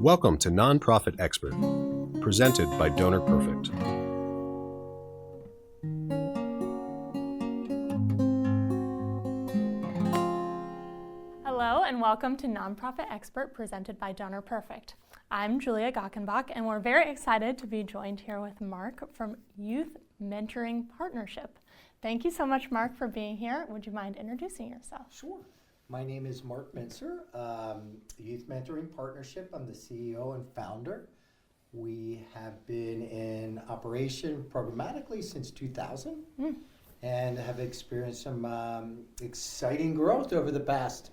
Welcome to Nonprofit Expert, presented by Donor Perfect. Hello and welcome to Nonprofit Expert, presented by Donor Perfect. I'm Julia Gockenbach, and we're very excited to be joined here with Mark from Youth Mentoring Partnership. Thank you so much, Mark, for being here. Would you mind introducing yourself? Sure. My name is Mark Mintzer, Youth Mentoring Partnership. I'm the CEO and founder. We have been in operation programmatically since 2000 and have experienced some exciting growth over the past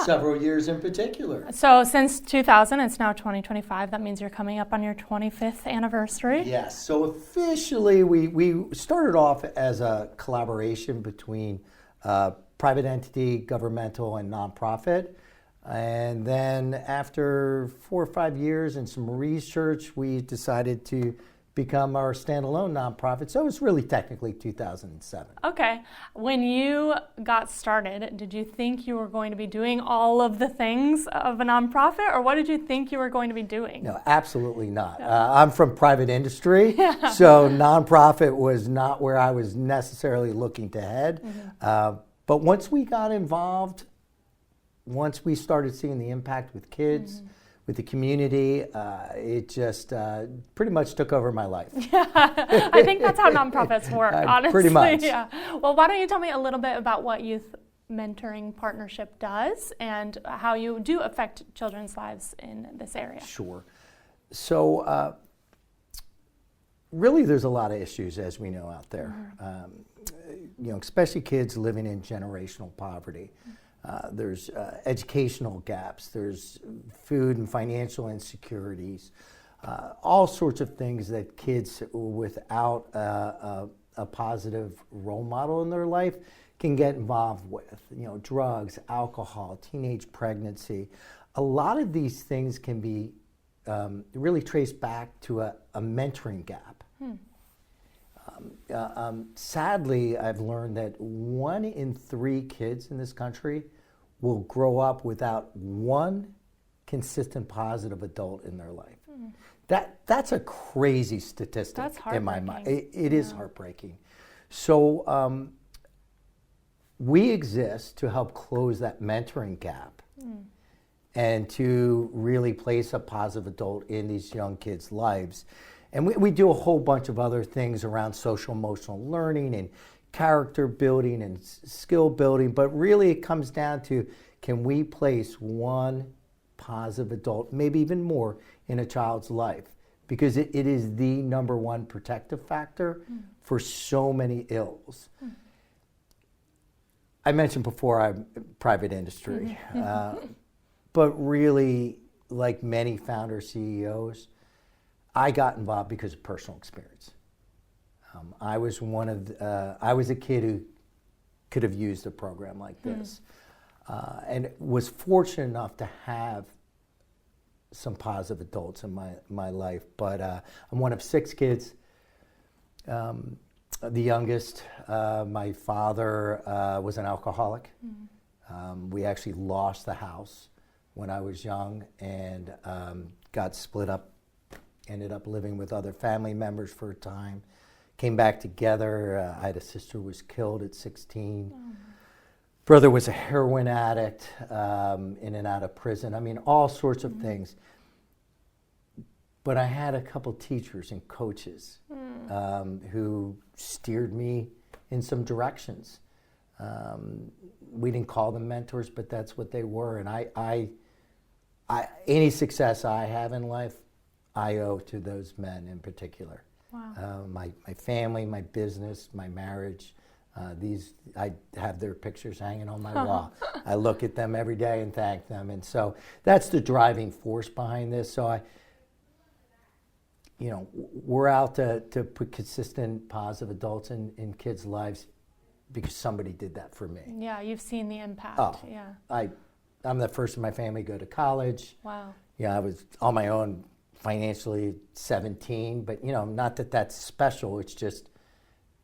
several years in particular. So since 2000, it's now 2025. That means you're coming up on your 25th anniversary. Yes. So officially, we started off as a collaboration between private entity, governmental, and nonprofit. And then after 4 or 5 years and some research, we decided to become our standalone nonprofit. So it's really technically 2007. Okay. When you got started, did you think you were going to be doing all of the things of a nonprofit, or what did you think you were going to be doing? No, absolutely not. I'm from private industry, so nonprofit was not where I was necessarily looking to head. But once we got involved, once we started seeing the impact with kids, with the community, it just pretty much took over my life. Yeah, I think that's how nonprofits work, honestly. Pretty much. Yeah. Well, why don't you tell me a little bit about what Youth Mentoring Partnership does and how you do affect children's lives in this area? Sure. So really there's a lot of issues, as we know, out there. Especially kids living in generational poverty. There's educational gaps, there's food and financial insecurities, all sorts of things that kids without a positive role model in their life can get involved with. Drugs, alcohol, teenage pregnancy. A lot of these things can be really traced back to a mentoring gap. Sadly, I've learned that 1 in 3 kids in this country will grow up without one consistent positive adult in their life. That's a crazy statistic in my mind. It is heartbreaking. So we exist to help close that mentoring gap and to really place a positive adult in these young kids' lives. And we do a whole bunch of other things around social emotional learning and character building and skill building, but really it comes down to, can we place one positive adult, maybe even more, in a child's life? Because it is the number one protective factor for so many ills. I mentioned before I'm private industry, but really, like many founder CEOs, I got involved because of personal experience. I was I was a kid who could have used a program like this, and was fortunate enough to have some positive adults in my life. But I'm one of 6 kids. The youngest, my father was an alcoholic. We actually lost the house when I was young and got split up. Ended up living with other family members for a time. Came back together. I had a sister who was killed at 16. Brother was a heroin addict, in and out of prison. I mean, all sorts of things. But I had a couple teachers and coaches who steered me in some directions. We didn't call them mentors, but that's what they were. And I any success I have in life, I owe to those men in particular. Wow. My family, my business, my marriage. I have their pictures hanging on my wall. I look at them every day and thank them. And so that's the driving force behind this. So we're out to put consistent positive adults in kids' lives because somebody did that for me. Yeah, you've seen the impact. Oh, yeah. I'm the first in my family to go to college. Wow. I was on my own financially 17, but not that that's special. It's just,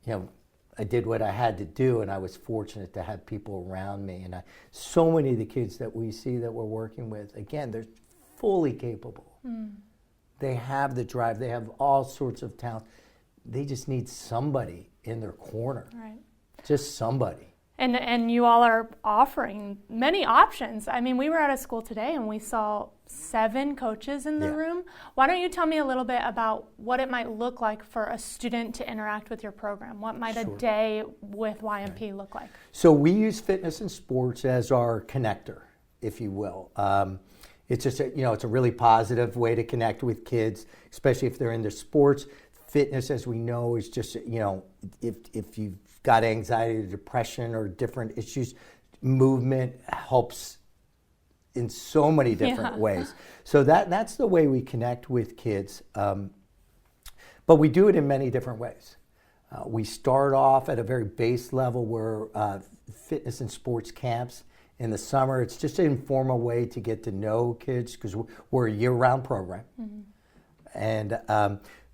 I did what I had to do, and I was fortunate to have people around me. And so many of the kids that we see that we're working with, again, they're fully capable. They have the drive. They have all sorts of talent. They just need somebody in their corner. Right. Just somebody. And you all are offering many options. I mean, we were at a school today and we saw 7 coaches in the room. Why don't you tell me a little bit about what it might look like for a student to interact with your program? What might a day with YMP look like? So we use fitness and sports as our connector, if you will. It's just it's a really positive way to connect with kids, especially if they're into sports. Fitness, as we know, is just if you've got anxiety or depression or different issues, movement helps in so many different ways. So that's the way we connect with kids. But we do it in many different ways. We start off at a very base level where fitness and sports camps. In the summer, it's just an informal way to get to know kids because we're a year-round program. And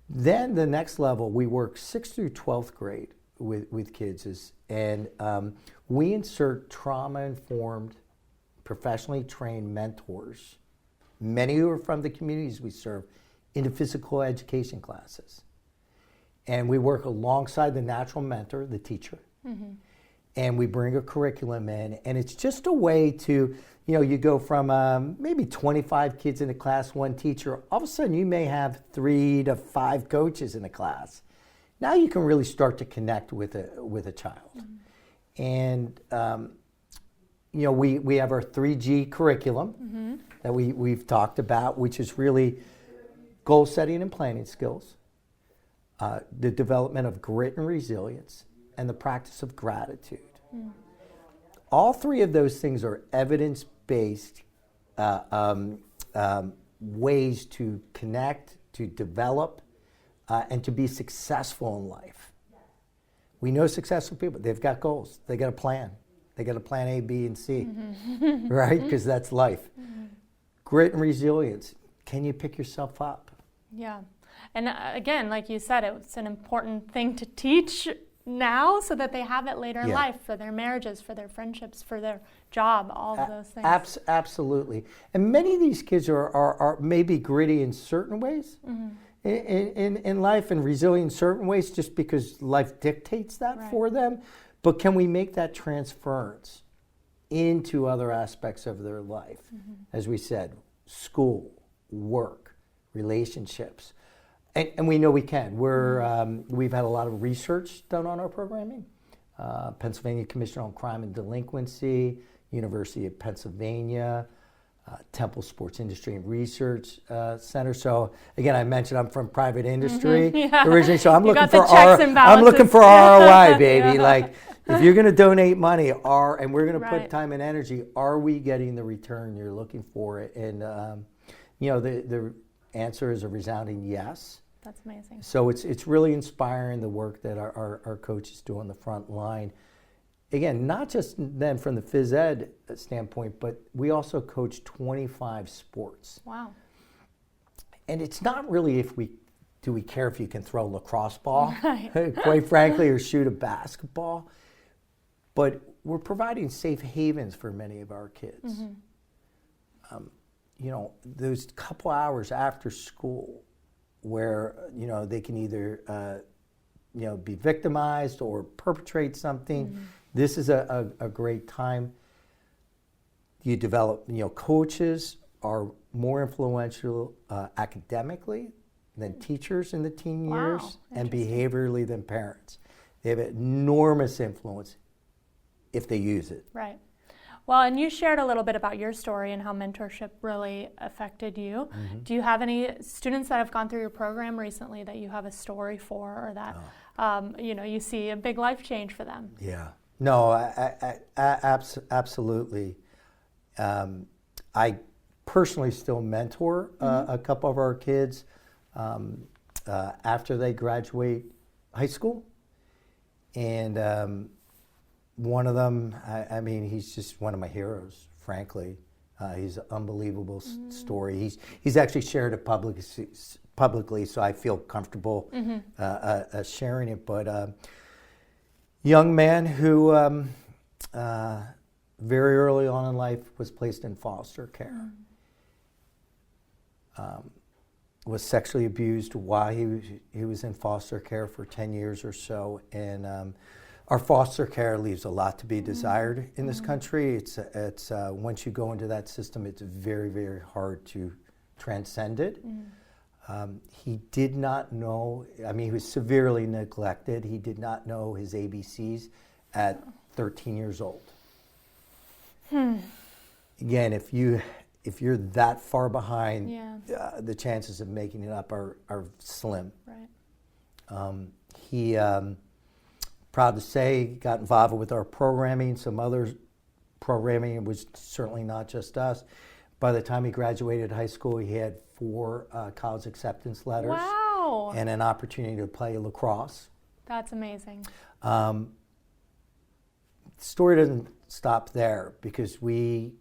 then the next level, we work 6th through 12th grade with kids, and we insert trauma-informed, professionally trained mentors, many who are from the communities we serve, into physical education classes. And we work alongside the natural mentor, the teacher, and we bring a curriculum in, and it's just a way to, you go from maybe 25 kids in a class, one teacher, all of a sudden you may have 3 to 5 coaches in a class. Now you can really start to connect with a child. And we have our 3G curriculum that we've talked about, which is really goal setting and planning skills, the development of grit and resilience, and the practice of gratitude. All 3 of those things are evidence-based ways to connect, to develop, and to be successful in life. We know successful people, they've got goals, they got a plan. They got a plan A, B, and C, right? Because that's life. Grit and resilience, can you pick yourself up? Yeah, and again, like you said, it's an important thing to teach now so that they have it later in life for their marriages, for their friendships, for their job, all of those things. Absolutely. And many of these kids are maybe gritty in certain ways in life and resilient in certain ways just because life dictates that for them. But can we make that transference into other aspects of their life? As we said, school, work, relationships. And we know we can. We've had a lot of research done on our programming. Pennsylvania Commission on Crime and Delinquency, University of Pennsylvania, Temple Sports Industry and Research Center. So again, I mentioned I'm from private industry originally, so I'm looking for ROI, baby. Like if you're going to donate money, and we're going to put time and energy, are we getting the return you're looking for? And the answer is a resounding yes. That's amazing. So it's really inspiring the work that our coaches do on the front line. Again, not just then from the phys ed standpoint, but we also coach 25 sports. Wow. And it's not really do we care if you can throw a lacrosse ball, quite frankly, or shoot a basketball. But we're providing safe havens for many of our kids. Those couple hours after school where, they can either, be victimized or perpetrate something. This is a great time. You develop, coaches are more influential academically than teachers in the teen years and behaviorally than parents. They have enormous influence if they use it. Right. Well, and you shared a little bit about your story and how mentorship really affected you. Do you have any students that have gone through your program recently that you have a story for, or that you see a big life change for them? Yeah. No, absolutely. I personally still mentor a couple of our kids after they graduate high school, and one of them, he's just one of my heroes, frankly. He's an unbelievable story. He's actually shared it publicly, so I feel comfortable sharing it. But young man who very early on in life was placed in foster care. was sexually abused while he was in foster care for 10 years or so. And our foster care leaves a lot to be desired in this country. It's once you go into that system, it's very, very hard to transcend it. He did not know, I mean, he was severely neglected. He did not know his ABCs at 13 years old. Again, if you're that far behind, the chances of making it up are slim. Right. He, proud to say, got involved with our programming, some other programming. It was certainly not just us. By the time he graduated high school, he had 4 college acceptance letters. Wow. And an opportunity to play lacrosse. That's amazing. The story doesn't stop there because we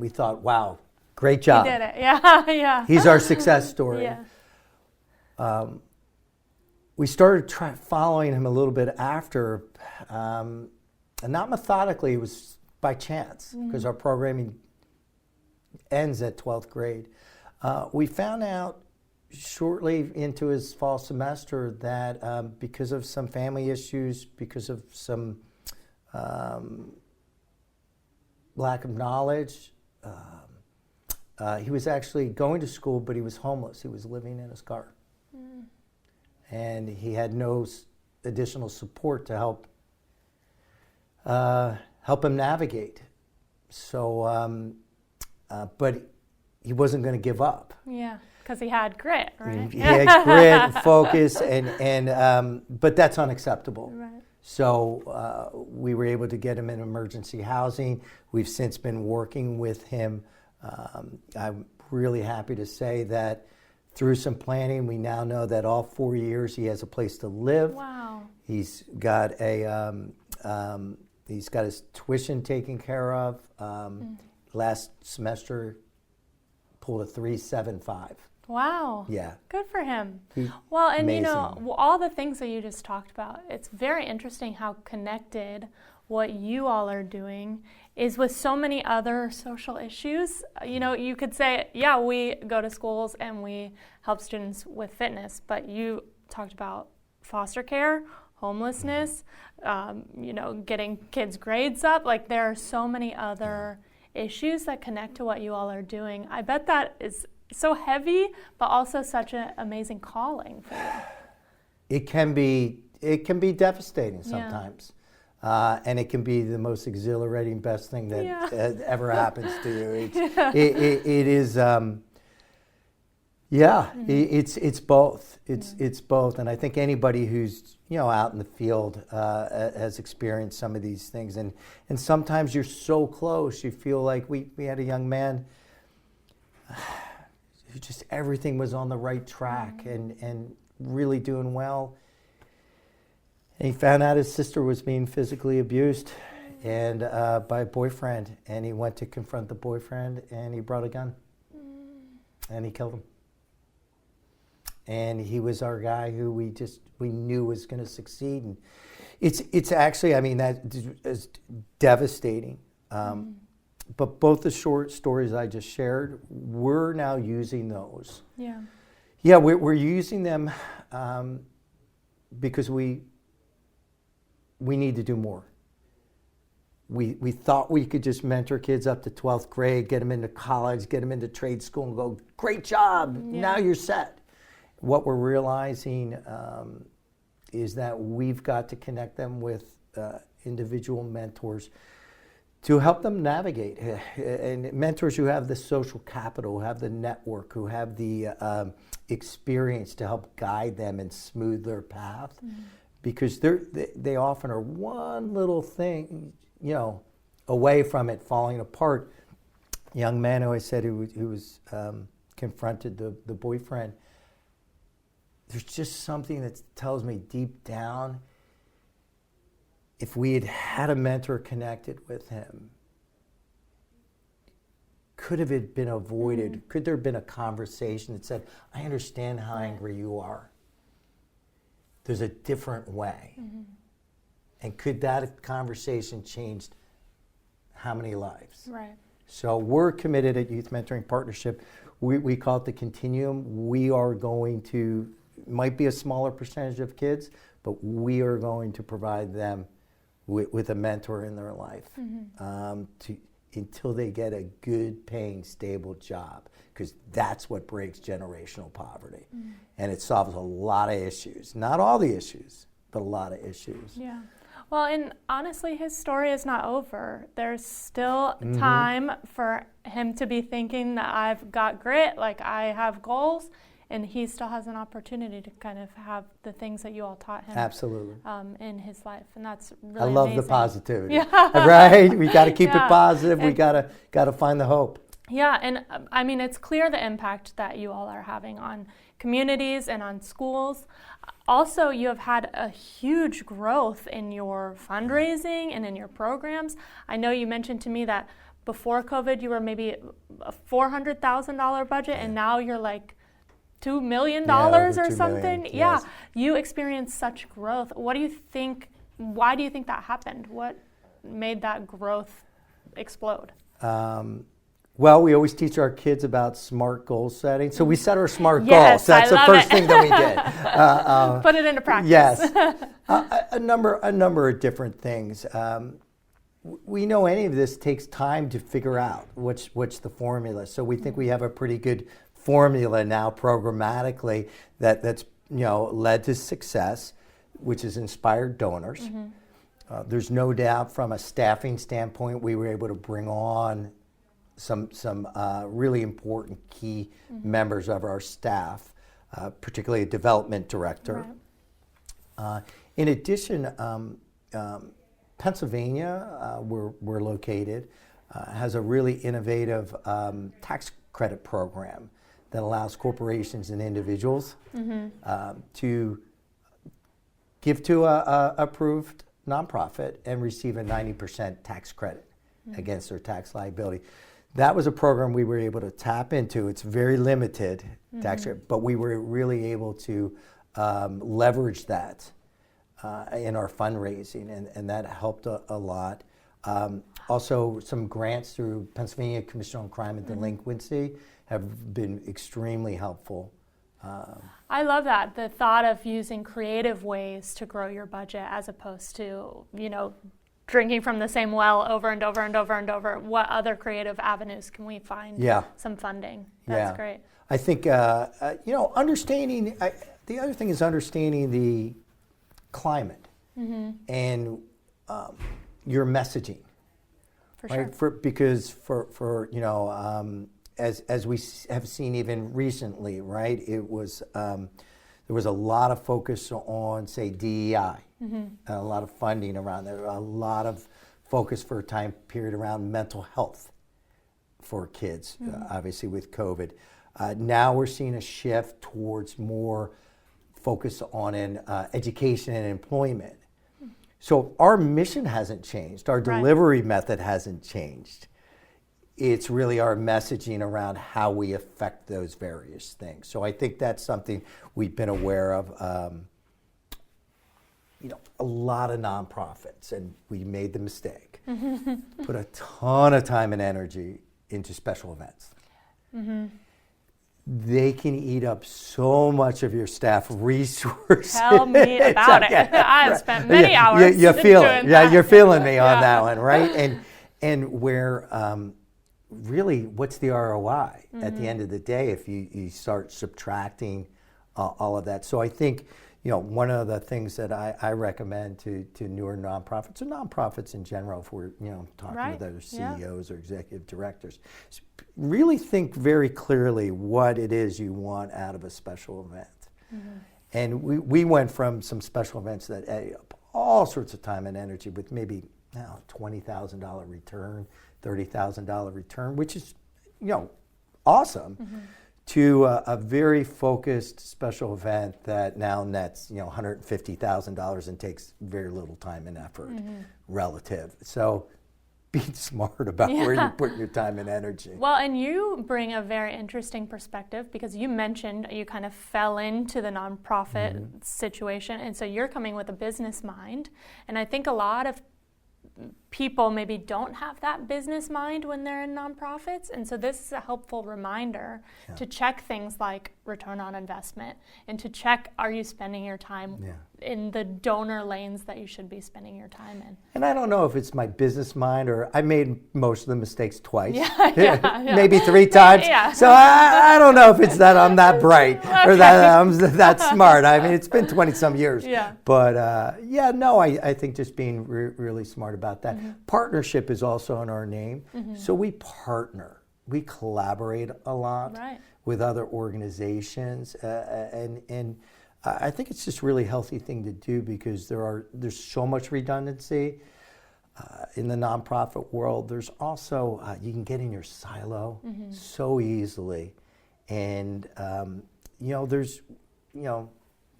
thought, wow, great job. He did it. Yeah, yeah. He's our success story. Yeah. We started following him a little bit after, and not methodically, it was by chance, because our programming ends at 12th grade. We found out shortly into his fall semester that because of some family issues, because of some lack of knowledge, he was actually going to school, but he was homeless. He was living in his car. And he had no additional support to help him navigate. So, but he wasn't going to give up. Yeah, because he had grit, right? He had grit and focus, but that's unacceptable. Right. So we were able to get him in emergency housing. We've since been working with him. I'm really happy to say that through some planning, we now know that all 4 years he has a place to live. Wow. He's got his tuition taken care of. Last semester, pulled a 3.75. Wow. Yeah. Good for him. He- Well, and amazing. all the things that you just talked about, it's very interesting how connected what you all are doing is with so many other social issues. You could say, yeah, we go to schools and we help students with fitness, but you talked about foster care, homelessness, getting kids' grades up. Like, there are so many other issues that connect to what you all are doing. I bet that is so heavy, but also such an amazing calling for you. It can be devastating sometimes. And it can be the most exhilarating, best thing that ever happens to you. It is, it's both. It's both. And I think anybody who's out in the field has experienced some of these things. And sometimes you're so close. You feel like we had a young man who just everything was on the right track and really doing well. And he found out his sister was being physically abused and by a boyfriend. And he went to confront the boyfriend, and he brought a gun. And he killed him. And he was our guy who we knew was going to succeed. And it's actually, I mean, that is devastating. But both the short stories I just shared, we're now using those. Yeah. Yeah, we're using them because we need to do more. We thought we could just mentor kids up to 12th grade, get them into college, get them into trade school, and go, great job, now you're set. What we're realizing is that we've got to connect them with individual mentors to help them navigate. And mentors who have the social capital, who have the network, who have the experience to help guide them and smooth their path. Because they often are one little thing, away from it falling apart. Young man who I said who was confronted the boyfriend, there's just something that tells me deep down, if we had had a mentor connected with him, could have it been avoided? Could there have been a conversation that said, I understand how angry you are. There's a different way. And could that conversation change how many lives? Right. So we're committed at Youth Mentoring Partnership. We call it the continuum. We are going to, might be a smaller percentage of kids, but we are going to provide them with a mentor in their life until they get a good paying, stable job, because that's what breaks generational poverty. And it solves a lot of issues. Not all the issues, but a lot of issues. Yeah. Well, and honestly, his story is not over. There's still time for him to be thinking that I've got grit, like I have goals, and he still has an opportunity to kind of have the things that you all taught him. Absolutely. In his life, and that's really I love amazing. the positivity. Yeah. Right? We got to keep it Yeah. positive. And We got to find the hope. Yeah, and I mean, it's clear the impact that you all are having on communities and on schools. Also, you have had a huge growth in your fundraising and in your programs. I know you mentioned to me that before COVID, you were maybe a $400,000 budget, and now you're like $2 million over or 2 something. million, Yeah, yes. you experienced such growth. What do you think? Why do you think that happened? What made that growth explode? Well, we always teach our kids about SMART goal setting. So we set our SMART Yes, goals. That's I the love first it. thing that we did. Put it into practice. Yes. A number of different things. We know any of this takes time to figure out what's the formula. So we think we have a pretty good formula now programmatically that's led to success, which has inspired donors. There's no doubt from a staffing standpoint, we were able to bring on some really important key members of our staff, particularly a development director. Right. In addition, Pennsylvania, where we're located, has a really innovative tax credit program that allows corporations and individuals to give to a approved nonprofit and receive a 90% tax credit against their tax liability. That was a program we were able to tap into. It's very limited tax credit, but we were really able to leverage that in our fundraising, and that helped a lot. Also, some grants through Pennsylvania Commission on Crime and Delinquency have been extremely helpful. I love that, the thought of using creative ways to grow your budget as opposed to, drinking from the same well over and over and over and over. What other creative avenues can we find some funding? That's great. I think, understanding, the other thing is understanding the climate and your messaging. For right? sure. Because as we have seen even recently, right, it was there was a lot of focus on, say, DEI, a lot of funding around there, a lot of focus for a time period around mental health for kids, obviously with COVID. Now we're seeing a shift towards more focus on education and employment. So our mission hasn't changed, our delivery method hasn't changed. It's really our messaging around how we affect those various things. So I think that's something we've been aware of. A lot of nonprofits, and we made the mistake, put a ton of time and energy into special events. They can eat up so much of your staff resources. Tell me about it. I have spent many hours you feel doing it. Yeah, that. you're feeling me on that one, right? And where really, what's the ROI at the end of the day if you start subtracting all of that? So I think, one of the things that I recommend to newer nonprofits, or nonprofits in general, if we're talking with other CEOs or executive directors, really think very clearly what it is you want out of a special event. And we went from some special events that ate up all sorts of time and energy with maybe $20,000 return, $30,000 return, which is, awesome, to a very focused special event that now nets, $150,000 and takes very little time and effort relative. So be smart about where you put your time and energy. Well, and you bring a very interesting perspective because you mentioned you kind of fell into the nonprofit situation, and so you're coming with a business mind. And I think a lot of people maybe don't have that business mind when they're in nonprofits. And so this is a helpful reminder to check things like return on investment and to check, are you spending your time in the donor lanes that you should be spending your time in? And I don't know if it's my business mind or I made most of the mistakes twice, Yeah. maybe 3 times. So I don't know if it's that I'm that bright or that I'm that smart. I mean, it's been 20 some years. But I think just being really smart about that. Partnership is also in our name. So we partner, we collaborate a lot with other organizations, and I think it's just a really healthy thing to do because there's so much redundancy in the nonprofit world. There's also you can get in your silo so easily, and there's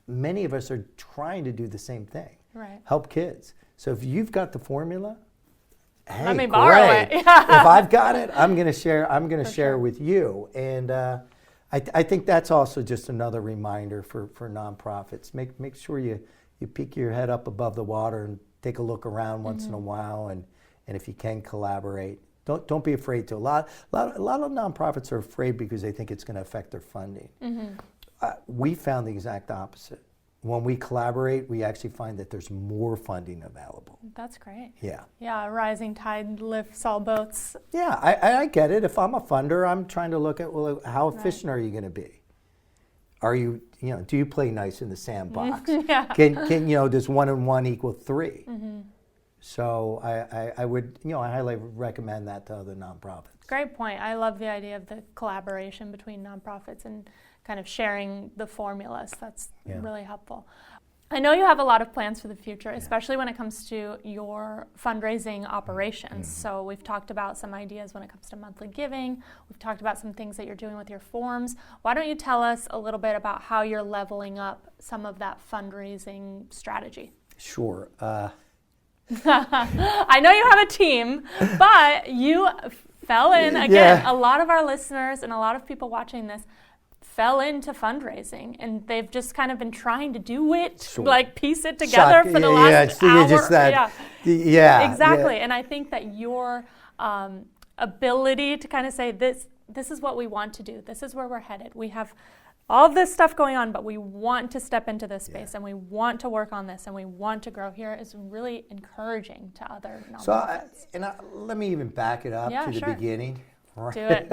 many of us are trying to do the same thing, help kids. So if you've got the formula, hey, let me borrow it. If I've got it, I'm going to share. I'm going to share with you, and I think that's also just another reminder for nonprofits. Make sure you peek your head up above the water and take a look around once in a while, and if you can collaborate, don't be afraid to. A lot of nonprofits are afraid because they think it's going to affect their funding. We found the exact opposite. When we collaborate, we actually find that there's more funding available. That's great. Yeah. Yeah, a rising tide lifts all boats. Yeah, I get it. If I'm a funder, I'm trying to look at, well, how efficient are you going to be? Are you, do you play nice in the sandbox? Can does 1 and 1 equal 3? So I would, I highly recommend that to other nonprofits. Great point. I love the idea of the collaboration between nonprofits and kind of sharing the formulas. That's really helpful. I know you have a lot of plans for the future, especially when it comes to your fundraising operations. So we've talked about some ideas when it comes to monthly giving. We've talked about some things that you're doing with your forms. Why don't you tell us a little bit about how you're leveling up some of that fundraising strategy? Sure. I know you have a team, but you fell in, again, a lot of our listeners and a lot of people watching this fell into fundraising, and they've just kind of been trying to do it, like piece it together for the last hour. Exactly. And I think that your ability to kind of say, this is what we want to do, this is where we're headed. We have all this stuff going on, but we want to step into this space, and we want to work on this, and we want to grow here, is really encouraging to other nonprofits. Let me even back it up to the beginning. Do it.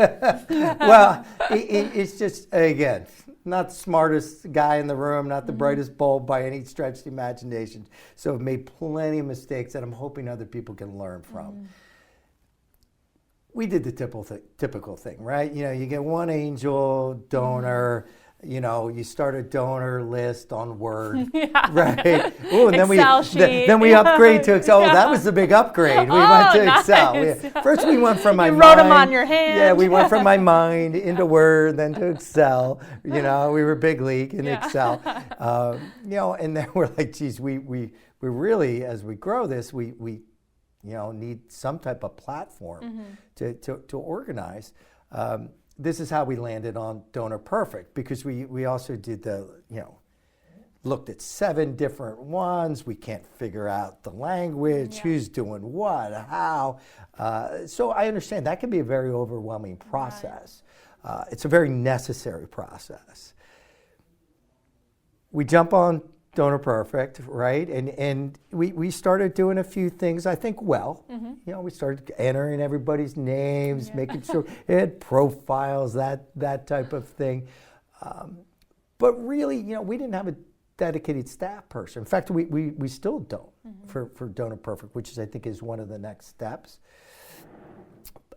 Well, it's just, again, not the smartest guy in the room, not the brightest bulb by any stretch of the imagination. So I've made plenty of mistakes that I'm hoping other people can learn from. We did the typical thing, right? You get one angel donor. You start a donor list on Word, right? Ooh, and then we upgrade to Excel. Oh, that was the big upgrade. We went to Excel. First, we went from my mind. You wrote them on your hand. Yeah, we went from my mind into Word, then to Excel. We were big league in Excel. And then we're like, geez, we really, as we grow this, we need some type of platform to organize. This is how we landed on Donor Perfect, because we also did looked at 7 different ones. We can't figure out the language, who's doing what, how. So I understand that can be a very overwhelming process. It's a very necessary process. We jump on Donor Perfect, right? And we started doing a few things, I think, well. We started entering everybody's names, making sure it had profiles, that type of thing. But really, we didn't have a dedicated staff person. In fact, we still don't for Donor Perfect, which I think is one of the next steps.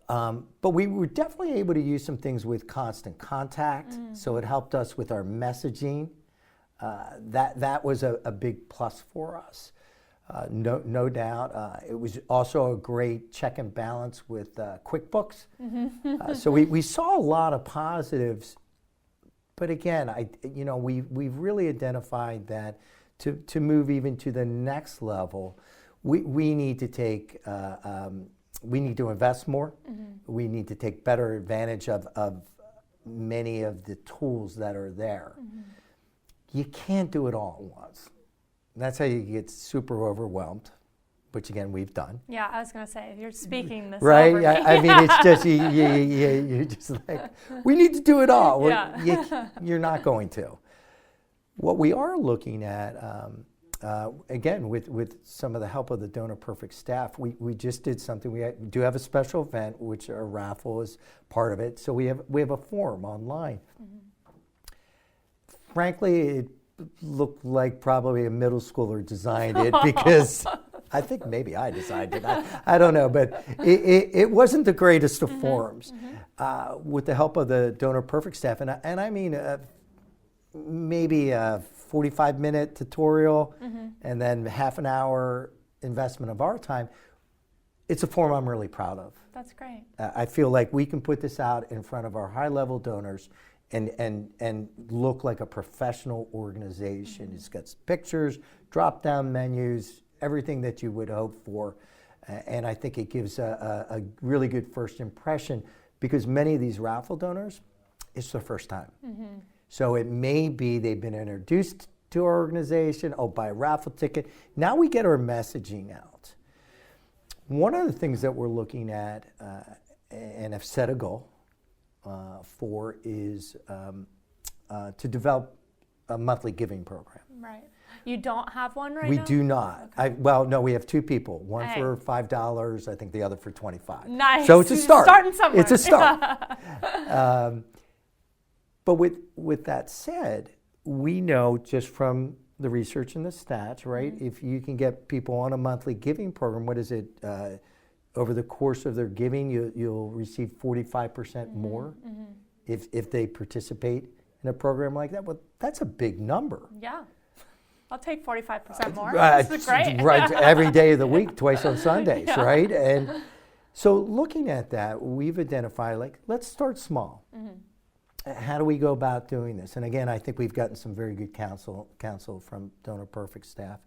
But we were definitely able to use some things with Constant Contact, so it helped us with our messaging. That was a big plus for us, no doubt. It was also a great check and balance with QuickBooks. So we saw a lot of positives, but again, we've really identified that to move even to the next level, we need to take we need to invest more. We need to take better advantage of many of the tools that are there. You can't do it all at once. That's how you get super overwhelmed. which again we've done. Yeah, I was going to say, you're speaking this Right? over me. I mean, it's just, you're just like, we need to do it all. Well, Yeah. you're not going to. What we are looking at, again, with some of the help of the Donor Perfect staff, we just did something. We do have a special event, which a raffle is part of it. So we have a form online. Frankly, it looked like probably a middle schooler designed it because I think maybe I designed it. I don't know, but it wasn't the greatest of forms. With the help of the Donor Perfect staff, and I mean maybe a 45-minute tutorial and then half an hour investment of our time, it's a form I'm really proud of. That's great. I feel like we can put this out in front of our high-level donors and look like a professional organization. It's got pictures, drop-down menus, everything that you would hope for. And I think it gives a really good first impression because many of these raffle donors, it's their first time. So it may be they've been introduced to our organization, buy a raffle ticket. Now we get our messaging out. One of the things that we're looking at, and have set a goal for, is to develop a monthly giving program. Right. You don't have one right We now? do not. Okay. Well, no, we have two people. One Hey. for $5, I think the other for $25. Nice. So it's a start. Starting somewhere. It's a start. But with that said, we know just from the research and the stats, right? If you can get people on a monthly giving program, what is it? Over the course of their giving, you'll receive 45% more if they participate in a program like that. Well, that's a big number. Yeah. I'll take 45% more. This is great. Right, every day of the week, twice on Sundays, right? And so looking at that, we've identified, like, let's start small. How do we go about doing this? And again, I think we've gotten some very good counsel from Donor Perfect staff.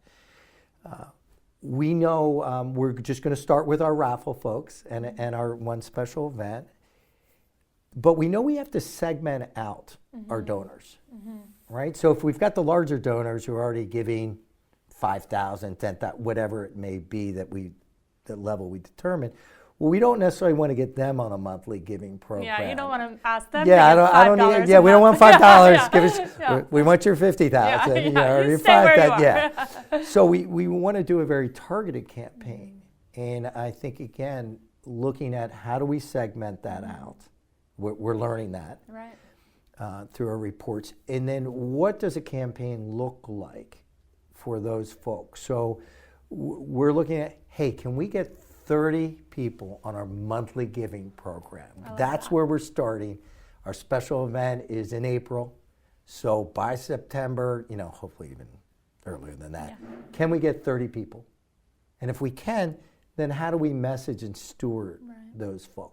We know we're just going to start with our raffle folks and our one special event. But we know we have to segment out our donors, right? So if we've got the larger donors who are already giving $5,000, $10,000, whatever it may be that level we determine, well, we don't necessarily want to get them on a monthly giving program. Yeah, you don't want to ask them. Yeah, to give I don't $5 need. Yeah, a we don't want month. $5. Yeah, Give us. yeah. We want your 50,000. Yeah, or you your stay where you 5,000. are. Yeah. So we want to do a very targeted campaign, and I think again, looking at how do we segment that out. We're learning that through our reports, and then what does a campaign look like for those folks? So we're looking at, hey, can we get 30 people on our monthly giving program? That's where we're starting. Our special event is in April. So by September, hopefully even earlier than that, can we get 30 people? And if we can, then how do we message and steward those folks?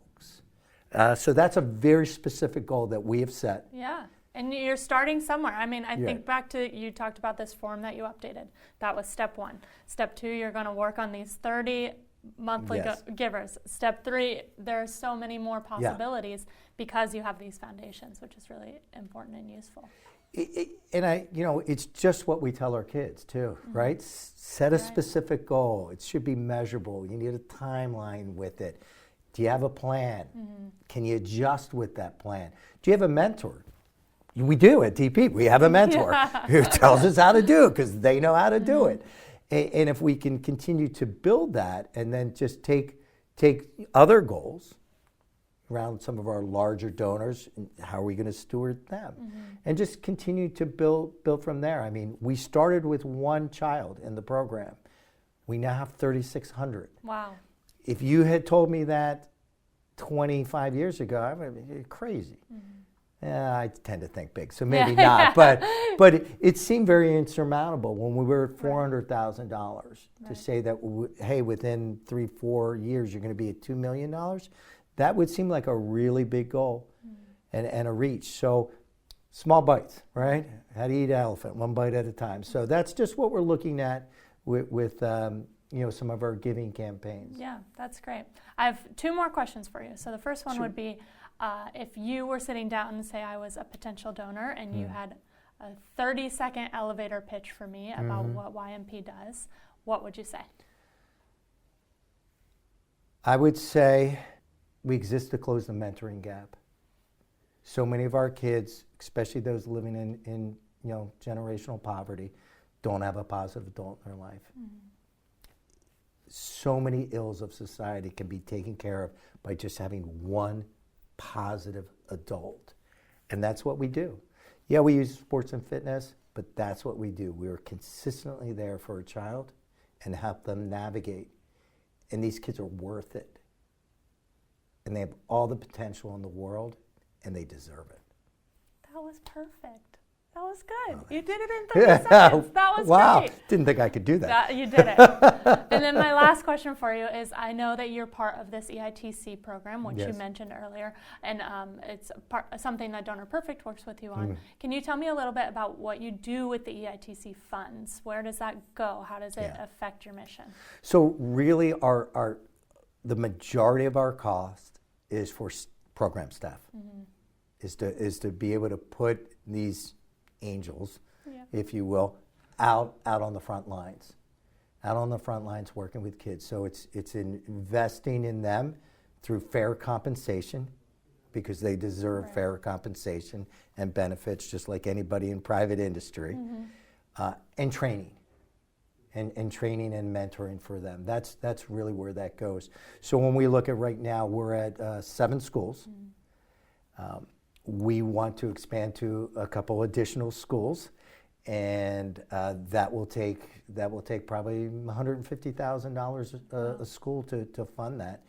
So that's a very specific goal that we have set. Yeah. And you're starting somewhere. I mean, I think back to, you talked about this form that you updated. That was step 1. Step 2, you're going to work on these 30 monthly givers. Step 3, there are so many more possibilities because you have these foundations, which is really important and useful. It's just what we tell our kids too, right? Set a specific goal. It should be measurable. You need a timeline with it. Do you have a plan? Can you adjust with that plan? Do you have a mentor? We do at DP. We have a mentor who tells us how to do it because they know how to do it. And if we can continue to build that and then just take other goals around some of our larger donors, how are we going to steward them? And just continue to build from there. I mean, we started with one child in the program. We now have 3,600. Wow. If you had told me that 25 years ago, I would have been crazy. I tend to think big, so maybe not. But it seemed very insurmountable when we were at $400,000 to say that, hey, within 3-4 years, you're going to be at $2 million. That would seem like a really big goal and a reach. So small bites, right? How do you eat an elephant? One bite at a time. So that's just what we're looking at with some of our giving campaigns. Yeah, that's great. I have 2 more questions for you. So the first one would be, if you were sitting down and say I was a potential donor and you had a 30-second elevator pitch for me about what YMP does, what would you say? I would say we exist to close the mentoring gap. So many of our kids, especially those living in generational poverty, don't have a positive adult in their life. Mm-hmm. So many ills of society can be taken care of by just having one positive adult. And that's what we do. Yeah, we use sports and fitness, but that's what we do. We are consistently there for a child and help them navigate. And these kids are worth it. And they have all the potential in the world, and they deserve it. That was perfect. That was good. You did it in 30 seconds. That was wow. great. Didn't think I could do that. You did it. And then my last question for you is, I know that you're part of this EITC program, which yes. you mentioned earlier, and it's something that Donor Perfect works with you on. Can you tell me a little bit about what you do with the EITC funds? Where does that go? How does it affect your mission? So really the majority of our cost is for program staff, is to be able to put these angels, if you will, out on the front lines, working with kids. So it's investing in them through fair compensation, because they deserve fair compensation and benefits just like anybody in private industry, and training. And training and mentoring for them. That's really where that goes. So when we look at right now, we're at 7 schools. We want to expand to a couple additional schools, and that will take probably $150,000 a school to fund that.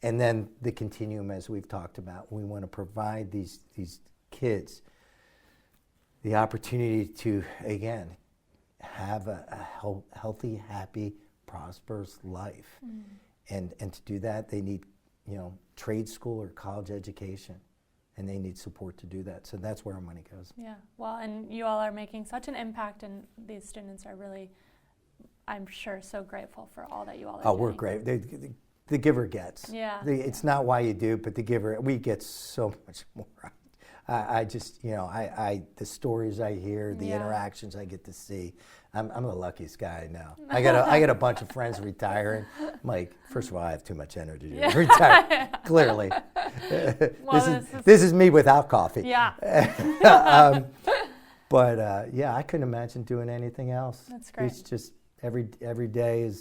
And then the continuum, as we've talked about, we want to provide these kids the opportunity to, again, have a healthy, happy, prosperous life. And to do that, they need, trade school or college education, and they need support to do that. So that's where our money goes. Yeah, well, and you all are making such an impact, and these students are really, I'm sure, so grateful for all that you all are doing. Oh, we're great. The giver gets. Yeah. It's not why you do, but the giver, we get so much more. I just, the stories I hear, the interactions I get to see, I'm the luckiest guy I know. I got a bunch of friends retiring. I'm like, first of all, I have too much energy to retire, clearly. Well, this is me without coffee. Yeah. But I couldn't imagine doing anything else. That's great. It's just every day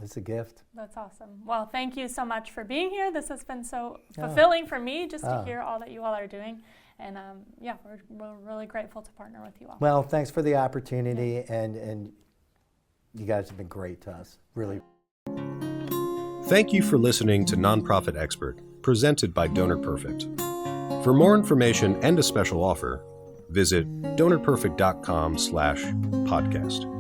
it's a gift. That's awesome. Well, thank you so much for being here. This has been so fulfilling for me just to hear all that you all are doing. And we're really grateful to partner with you all. Well, thanks for the opportunity, and you guys have been great to us, really. Thank you for listening to Nonprofit Expert, presented by Donor Perfect. For more information and a special offer, visit donorperfect.com/podcast.